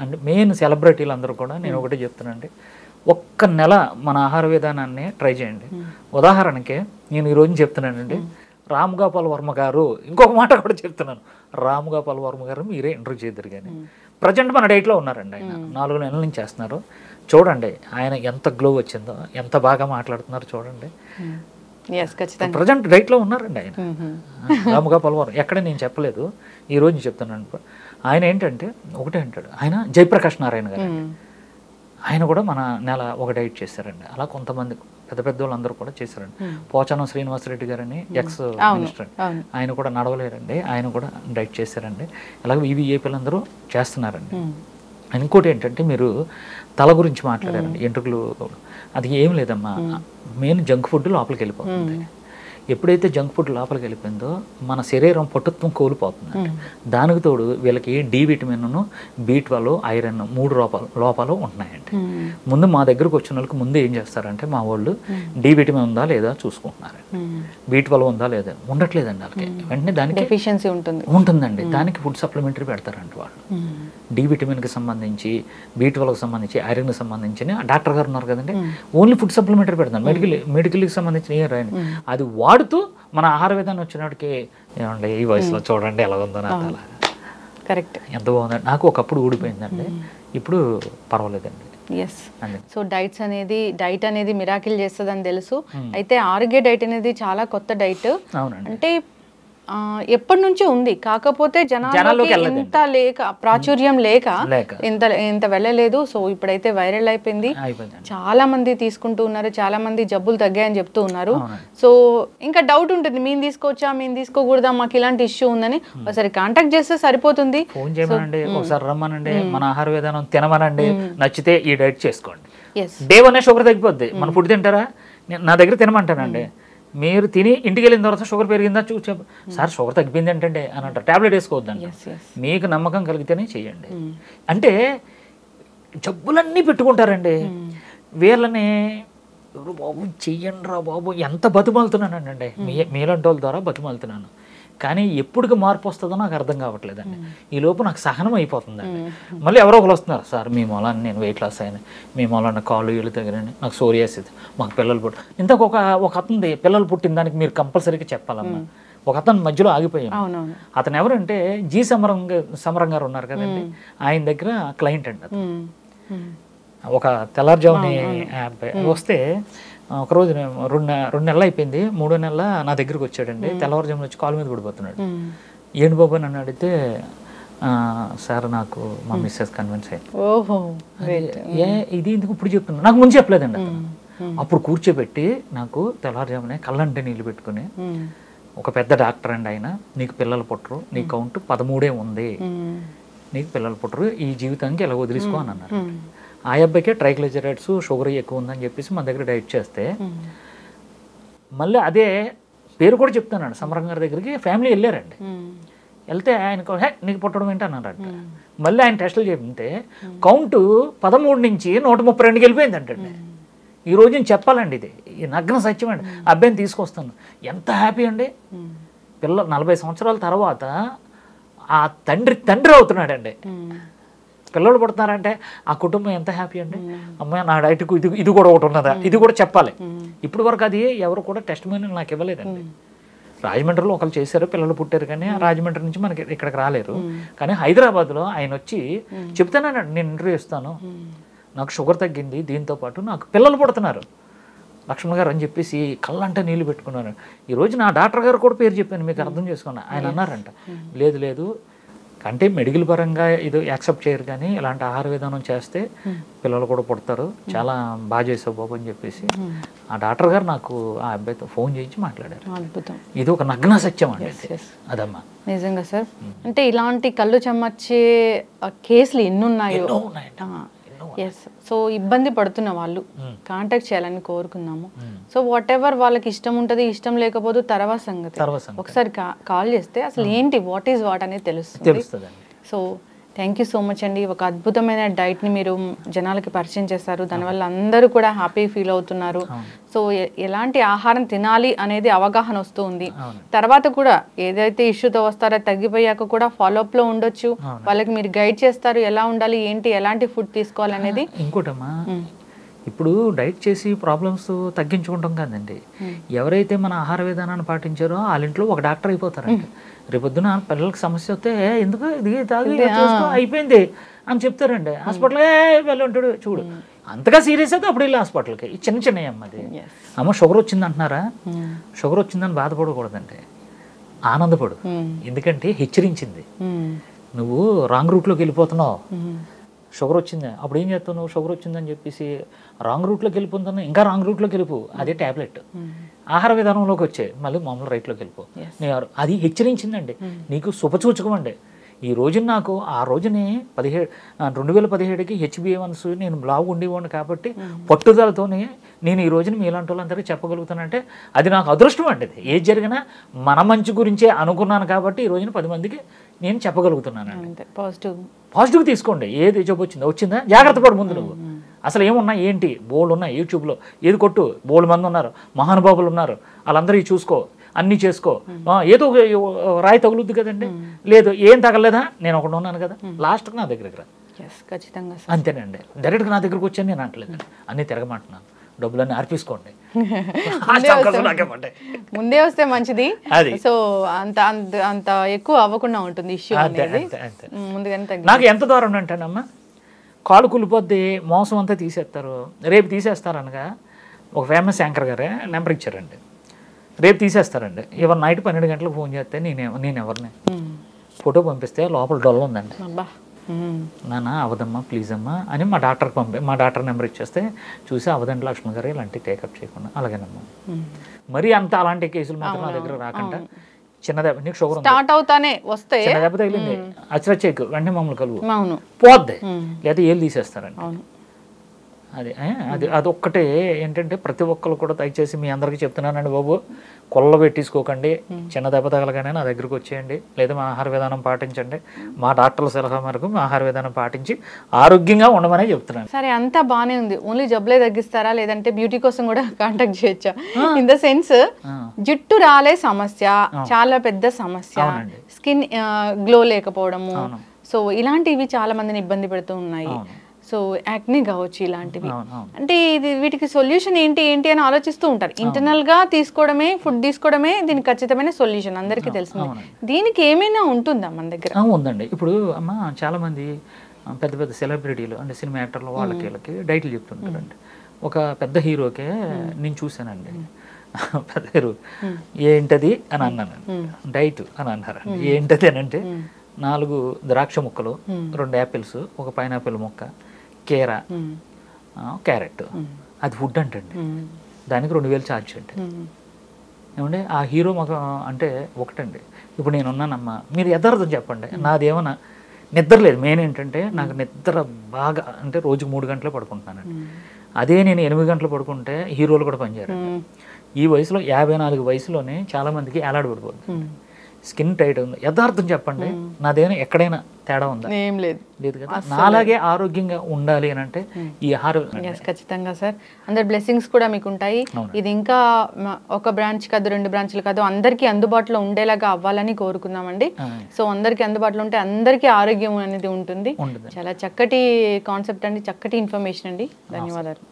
అంటే మెయిన్ సెలబ్రిటీలు అందరూ కూడా నేను ఒకటే చెప్తానండి, ఒక్క నెల మన ఆహార విధానాన్ని ట్రై చేయండి. ఉదాహరణకి నేను ఈరోజు చెప్తున్నానండి, రామ్ గోపాల్ వర్మ గారు, ఇంకొక మాట కూడా చెప్తున్నాను, రామ్ గోపాల్ వర్మ గారు మీరే ఇంటర్వ్యూ చేద్దరు కానీ ప్రజెంట్ మన డైట్లో ఉన్నారండి. ఆయన 4 నెలల నుంచి చేస్తున్నారు. చూడండి ఆయన ఎంత గ్లో వచ్చిందో, ఎంత బాగా మాట్లాడుతున్నారు చూడండి. ప్రజెంట్ డైట్లో ఉన్నారండి ఆయన. రామ్ గోపాల్ వర్మ ఎక్కడ నేను చెప్పలేదు, ఈరోజు చెప్తున్నాను. ఆయన ఏంటంటే ఒకటే అంటాడు, ఆయన జయప్రకాష్ నారాయణ గారు, ఆయన కూడా మన నెల ఒక డైట్ చేశారండి. అలా కొంతమంది పెద్ద పెద్ద వాళ్ళందరూ కూడా చేశారండి. పోచానం శ్రీనివాసరెడ్డి గారని ఎక్స్ మినిస్టర్, ఆయన కూడా నడవలేరండి, ఆయన కూడా డైట్ చేశారండి. అలాగే ఈవీఏపీలందరూ చేస్తున్నారండి. ఇంకోటి ఏంటంటే మీరు తల గురించి మాట్లాడారండి, ఎంట్రుకలు, అది ఏం లేదమ్మా, మెయిన్ జంక్ ఫుడ్ లోపలికి వెళ్ళిపోతుంది. ఎప్పుడైతే జంక్ ఫుడ్ లోపలికి వెళ్ళిపోయిందో మన శరీరం పటుత్వం కోల్పోతుందండి. దానికి తోడు వీళ్ళకి డి విటమిన్, B12, ఐరన్ 3 లోపాలు ఉంటున్నాయండి. ముందు మా దగ్గరకు వచ్చిన వాళ్ళకి ముందు ఏం చేస్తారంటే మా వాళ్ళు డి విటమిన్ ఉందా లేదా చూసుకుంటున్నారు. B12 ఉందా లేదా, ఉండట్లేదండి వాళ్ళకి. వెంటనే దానికి డెఫిషియన్సీ ఉంటుందండి, దానికి ఫుడ్ సప్లిమెంటరీ పెడతారండి వాళ్ళు. డి విటమిన్కి సంబంధించి, B12కి సంబంధించి, ఐరన్కి సంబంధించి డాక్టర్ గారు ఉన్నారు కదండి, ఓన్లీ ఫుడ్ సప్లిమెంటరీ పెడతాను. మెడికల్కి సంబంధించిన ఏ రాయండి, అది వాడుతూ మన ఆహార విధానం వచ్చినట్టుకి ఏమండి ఈ వయసులో చూడండి ఎలా ఉందో నా తల, కరెక్ట్, ఎంత బాగుందండి. నాకు ఒకప్పుడు ఊడిపోయిందండి, ఇప్పుడు పర్వాలేదండి. సో డైట్ అనేది మిరాకిల్ చేస్తుందని తెలుసు. అయితే ఆరోగ్య డైట్ అనేది చాలా కొత్త డైట్. అంటే ఎప్పటి నుంచో ఉంది, కాకపోతే జనాలకి ఇంత లేక, ప్రాచుర్యం లేక ఇంత వెళ్ళలేదు. సో ఇప్పుడైతే వైరల్ అయిపోయింది, చాలా మంది తీసుకుంటూ ఉన్నారు, చాలా మంది జబ్బులు తగ్గాయని చెప్తూ ఉన్నారు. సో ఇంకా డౌట్ ఉంటుంది, మేము తీసుకోవచ్చా, మేము తీసుకోకూడదా, మాకు ఇలాంటి ఇష్యూ ఉందని ఒకసారి కాంటాక్ట్ చేస్తే సరిపోతుంది. ఫోన్ చేయమనండి, ఒకసారి రమ్మనండి, మన ఆహార విధానం తినమనండి, నచ్చితే ఈ డైట్ చేసుకోండి. డే 1 షుగర్ తగ్గిపోద్ది. మన ఫుడ్ తింటారా, నా దగ్గర తినమంటానండి. మీరు తిని ఇంటికి వెళ్ళిన తర్వాత షుగర్ పెరిగిందా చూసి, సార్ షుగర్ తగ్గిపోయింది ఏంటంటే అని అంటారు, ట్యాబ్లెట్ వేసుకోవద్దండి. మీకు నమ్మకం కలిగితేనే చెయ్యండి. అంటే జబ్బులన్నీ పెట్టుకుంటారండి, వీళ్ళని బాబు చెయ్యండి రా బాబు, ఎంత బతిమాలుతున్నానండి, మీలాంటి వాళ్ళ ద్వారా బతిమాలుతున్నాను. కానీ ఎప్పుడుకి మార్పు వస్తుందో నాకు అర్థం కావట్లేదండి. ఈ లోపు నాకు సహనం అయిపోతుందండి. మళ్ళీ ఎవరో ఒకరు వస్తున్నారు, సార్ మీ మూలాన్ని నేను వెయిట్ లాస్ అయ్యాను, మీ మూలాన్ని కాళ్ళు వీళ్ళు తగినండి, నాకు సోరియాసిస్, మాకు పిల్లలు పుట్టి, ఇంతకు ఒక అతను పిల్లలు పుట్టిన దానికి మీరు కంపల్సరీగా చెప్పాలమ్మా. ఒక అతను మధ్యలో ఆగిపోయాను. అతను ఎవరంటే జి సమరం గారు ఉన్నారు కదండి, ఆయన దగ్గర క్లయింట్ అండి. అతను ఒక తెల్లారుజాముని వస్తే ఒకరోజు 2 నెలలు అయిపోయింది, 3వ నెల నా దగ్గరికి వచ్చాడండి. తెల్లవారుజామున వచ్చి కాలు మీద పడిపోతున్నాడు. ఏంటి బాబు నన్ను అడిగితే, సార్ నాకు మా మిస్సెస్ కన్విన్స్ అయ్యింది. ఇది ఎందుకు ఇప్పుడు చెప్తున్నా, నాకు ముందు చెప్పలేదండి అతను. అప్పుడు కూర్చోబెట్టి నాకు తెల్లవారుజామునే కళ్ళంటే నీళ్ళు పెట్టుకుని, ఒక పెద్ద డాక్టర్ అండి ఆయన, నీకు పిల్లలు పుట్టరు, నీ కౌంట్ 13 ఉంది, నీకు పిల్లలు పుట్టరు, ఈ జీవితానికి ఎలా వదిలేసుకో అని అన్నారు. ఆ అబ్బాయికే ట్రైగ్లిజరైడ్స్, షుగర్ ఎక్కువ ఉందని చెప్పేసి మన దగ్గర డైట్ చేస్తే, మళ్ళీ అదే పేరు కూడా చెప్తానండి, సమరం గారి దగ్గరికి ఫ్యామిలీ వెళ్ళారండి. వెళ్తే ఆయనకు నీకు పుట్టడం ఏంటి అన్నారంట. మళ్ళీ ఆయన టెస్టులు చెప్తే కౌంటు 13 నుంచి 132కి వెళ్ళిపోయింది అంటండి. ఈ రోజు నేను చెప్పాలండి, ఇది ఈ నగ్న సత్యం అండి. అబ్బాయిని తీసుకొస్తాను, ఎంత హ్యాపీ అండి. 40 సంవత్సరాల తర్వాత ఆ తండ్రి అవుతున్నాడండి. పిల్లలు పుడుతున్నారంటే ఆ కుటుంబం ఎంత హ్యాపీ అండి. అమ్మాయి నా డైట్కు ఇది కూడా ఒకటి ఉన్నదా, ఇది కూడా చెప్పాలి. ఇప్పుడు వరకు అది ఎవరు కూడా టెస్ట్ మెనూ నాకు ఇవ్వలేదండి. రాజమండ్రిలో ఒకరు చేశారు, పిల్లలు పుట్టారు, కానీ రాజమండ్రి నుంచి మనకి ఇక్కడికి రాలేరు. కానీ హైదరాబాద్లో ఆయన వచ్చి చెప్తానండి, నేను ఇంటర్వ్యూ ఇస్తాను, నాకు షుగర్ తగ్గింది, దీంతో పాటు నాకు పిల్లలు పుడుతున్నారు లక్ష్మణ్ గారు అని చెప్పేసి కళ్ళంటే నీళ్ళు పెట్టుకున్నారు. ఈరోజు నా డాక్టర్ గారు కూడా పేరు చెప్పాను, మీకు అర్థం చేసుకున్నా. ఆయన అన్నారంట, లేదు అంటే మెడికల్ పరంగా ఇది యాక్సెప్ట్ చేయరు, కానీ ఇలాంటి ఆహార విధానం చేస్తే పిల్లలు కూడా పుడతారు, చాలా బాగా చేసావు బాబు అని చెప్పేసి ఆ డాక్టర్ గారు నాకు ఆ అబ్బాయితో ఫోన్ చేయించి మాట్లాడారు. ఇది ఒక నగ్న సత్యం అండి. అదమ్మా నిజంగా సార్. అంటే ఇలాంటి కళ్ళు చెమ్మచ్చే కేసులు ఎన్నున్నాయో. సో ఇబ్బంది పడుతున్న వాళ్ళు కాంటాక్ట్ చేయాలని కోరుకున్నాము. సో వాట్ ఎవర్ వాళ్ళకి ఇష్టం ఉంటుంది, ఇష్టం లేకపోతే తర్వాత సంగతి. ఒకసారి కాల్ చేస్తే అసలు ఏంటి వాట్ ఈజ్ వాట్ అనేది తెలుస్తుంది. So thank you so much అండి. ఒక అద్భుతమైన డైట్ని మీరు జనాలకి పరిచయం చేస్తారు, దానివల్ల అందరూ కూడా హ్యాపీ ఫీల్ అవుతున్నారు. సో ఎలాంటి ఆహారం తినాలి అనేది అవగాహన వస్తూ ఉంది. తర్వాత కూడా ఏదైతే ఇష్యూతో వస్తారో తగ్గిపోయాక కూడా ఫాలోఅప్లో ఉండొచ్చు. వాళ్ళకి మీరు గైడ్ చేస్తారు ఎలా ఉండాలి, ఏంటి, ఎలాంటి ఫుడ్ తీసుకోవాలనేది. ఇంకోటమ్మా, ఇప్పుడు డైట్ చేసి ప్రాబ్లమ్స్ తగ్గించుకుంటాం కదండి, ఎవరైతే మన ఆహార విధానాన్ని పాటించారో వాళ్ళ ఇంట్లో ఒక డాక్టర్ అయిపోతారండి. రేపొద్దున పిల్లలకి సమస్య వస్తే ఎందుకు ఇది తాగి అయిపోయింది అని చెప్తారండి. హాస్పిటల్కే వెళ్ళి ఉంటాడు. చూడు, అంతగా సీరియస్ అయితే అప్పుడు వెళ్ళి హాస్పిటల్కి. చిన్న చిన్నవి అమ్మది. అమ్మ షుగర్ వచ్చింది అంటున్నారా, షుగర్ వచ్చిందని బాధపడకూడదండి, ఆనందపడు. ఎందుకంటే హెచ్చరించింది, నువ్వు రాంగ్ రూట్లోకి వెళ్ళిపోతున్నావు, షుగర్ వచ్చింది. అప్పుడు ఏం చేస్తావు నువ్వు, షుగర్ వచ్చిందని చెప్పేసి రాంగ్ రూట్లోకి వెళ్ళిపోతున్నావు, ఇంకా రాంగ్ రూట్లోకి వెళ్ళిపో, అదే ట్యాబ్లెట్. ఆహార విధానంలోకి వచ్చే మళ్ళీ మామూలు రైట్లోకి వెళ్ళిపో. అది హెచ్చరించిందండి, నీకు శుభసూచకమండి. ఈ రోజున నాకు ఆ రోజుని 2017కి HbA1c నేను బ్లాగ్ ఉండేవాడిని కాబట్టి పట్టుదలతోనే నేను ఈ రోజున మీలాంటి వాళ్ళందరికీ చెప్పగలుగుతానంటే అది నాకు అదృష్టం అండి. ఏది జరిగినా మన మంచి గురించే అనుకున్నాను కాబట్టి ఈ రోజున 10 మందికి నేను చెప్పగలుగుతున్నాను. పాజిటివ్ తీసుకోండి. ఏది జబ్బు వచ్చిందా జాగ్రత్త పడు. ముందు నువ్వు అసలు ఏమున్నా ఏంటి, బోల్డ్ ఉన్నాయి యూట్యూబ్లో, ఏది కొట్టు, బోల్డ్ మంది ఉన్నారు, మహానుభావులు ఉన్నారు, వాళ్ళందరూ చూసుకో, అన్నీ చేసుకో. ఏదో రాయి తగులుద్ది కదండి, లేదు ఏం తగలేదా, నేను ఒకటి ఉన్నాను కదా, లాస్ట్కి నా దగ్గరికి రా. ఖచ్చితంగా అంతేనండి, డైరెక్ట్గా నా దగ్గరకు వచ్చాను నేను అంటలేదు, అన్నీ తిరగమంటున్నాను, డబ్బులన్నీ అర్పించుకోండి, ముందే వస్తే మంచిది. సో అంత అంత ఎక్కువ అవ్వకుండా ఉంటుంది ఇష్యూ అనేది. నాకు ఎంత దూరం అంటేనమ్మా, కాలు కులిపోద్ది, మోసం అంతా తీసేస్తారు, రేపు తీసేస్తారు అనగా ఒక ఫేమస్ యాంకర్ గారే నెంబర్ ఇచ్చారండి, రేపు తీసేస్తారండి. ఇవాళ నైట్ 12 గంటలకు ఫోన్ చేస్తే నేను ఎవరిని ఫోటో పంపిస్తే లోపల డొల్ల ఉందండి, నాన్న అవదమ్మా ప్లీజ్ అమ్మా అని మా డాక్టర్కి మా డాక్టర్ నెంబర్ ఇచ్చేస్తే చూసి అవదండి లక్ష్మణ్ గారు ఇలాంటి టేకప్ చేయకుండా, అలాగేనమ్మా. మరి అంత అలాంటి కేసులు మాత్రం నా దగ్గర రాకుండా, చిన్న దెబ్బ నీకు షుగర్ స్టార్ట్ అవుతానే వస్తే చిన్న దెబ్బ తగిలింది అచ్చరచ్చేకు వెంటనే మమ్మల్ని కలుగు పోద్ది, లేదా ఏళ్ళు తీసేస్తారండి. అదొక్కటే ఏంటంటే ప్రతి ఒక్కరు కూడా దయచేసి మీ అందరికీ చెప్తున్నానండి బాబు, కొల్ల పెట్టించుకోకండి, చిన్న దెబ్బ తగలగానే నా దగ్గరకు వచ్చేయండి, లేదా మా ఆహార విధానం పాటించండి, మా డాక్టర్ల సలహా మేరకు మా ఆహార విధానం పాటించి ఆరోగ్యంగా ఉండమనే చెప్తున్నాను. సరే అంతా బాగానే ఉంది, ఓన్లీ జబ్బులే తగ్గిస్తారా లేదంటే బ్యూటీ కోసం కూడా కాంటాక్ట్ చేయొచ్చా? ఇన్ ద సెన్స్ జుట్టు రాలే సమస్య చాలా పెద్ద సమస్య, స్కిన్ గ్లో లేకపోవడము, సో ఇలాంటివి చాలా మందిని ఇబ్బంది పెడుతూ ఉన్నాయి. సో యాక్నే కావచ్చు ఇలాంటివి, అంటే ఇది వీటికి సొల్యూషన్ ఏంటి అని ఆలోచిస్తూ ఉంటారు. ఇంటర్నల్ గా తీసుకోవడమే, ఫుడ్ తీసుకోవడమే దీనికి ఖచ్చితమైన సొల్యూషన్, అందరికీ తెలిసింది. దీనికి ఏమైనా ఉంటుందా మన దగ్గర? ఉందండి. ఇప్పుడు అమ్మ చాలా మంది పెద్ద పెద్ద సెలబ్రిటీలు అంటే సినిమా యాక్టర్లు వాళ్ళకి డైట్లు చెప్తుంటారండి. ఒక పెద్ద హీరోకే నేను చూశానండి, పెద్ద హీరో ఏంటది అని అన్నాను, డైట్ అని అన్నారండి. ఏంటది అని అంటే 4 ద్రాక్ష ముక్కలు, 2 యాపిల్స్, ఒక పైనాపిల్ ముక్క, కేరా, క్యారెట్, అది ఫుడ్ అంటండి. దానికి 2000 ఛార్జ్ అండి. ఏమంటే ఆ హీరో మాకు అంటే ఒకటండి. ఇప్పుడు నేను ఉన్నానమ్మా, మీరు యథార్థం చెప్పండి, నాదేమన్నా నిద్ర లేదు. మెయిన్ ఏంటంటే నాకు నిద్ర బాగా అంటే రోజుకు 3 గంటలే పడుకుంటున్నానండి. అదే నేను 8 గంటలు పడుకుంటే హీరోలు కూడా పనిచేయరు. ఈ వయసులో 54 వయసులోనే చాలా మందికి ఏలాడబడిపోతుంది, స్కిన్ టైట్ ఉంది. యథార్థం చెప్పండి, నాదేమైనా ఎక్కడైనా తేడా ఉందా? ఏం లేదు, లేదు కదా. నాలాగే ఆరోగ్యంగా ఉండాలి అని అంటే ఈ ఆహారం ఖచ్చితంగా సార్. అందరి బ్లెస్సింగ్స్ కూడా మీకు ఉంటాయి. ఇది ఇంకా ఒక బ్రాంచ్ కాదు, 2 బ్రాంచ్లు కాదు, అందరికీ అందుబాటులో ఉండేలాగా అవ్వాలని కోరుకుందామండి. సో అందరికీ అందుబాటులో ఉంటే అందరికీ ఆరోగ్యం అనేది ఉంటుంది. చాలా చక్కటి కాన్సెప్ట్ అండి, చక్కటి ఇన్ఫర్మేషన్ అండి. ధన్యవాదాలు.